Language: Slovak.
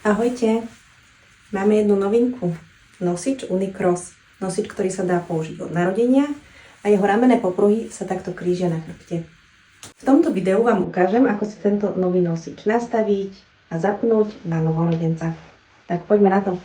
Ahojte, máme jednu novinku. Nosič Unicross. Nosič, ktorý sa dá použiť od narodenia a jeho ramenné popruhy sa takto krížia na chrbte. V tomto videu vám ukážem, ako si tento nový nosič nastaviť a zapnúť na novorodenca. Tak poďme na to.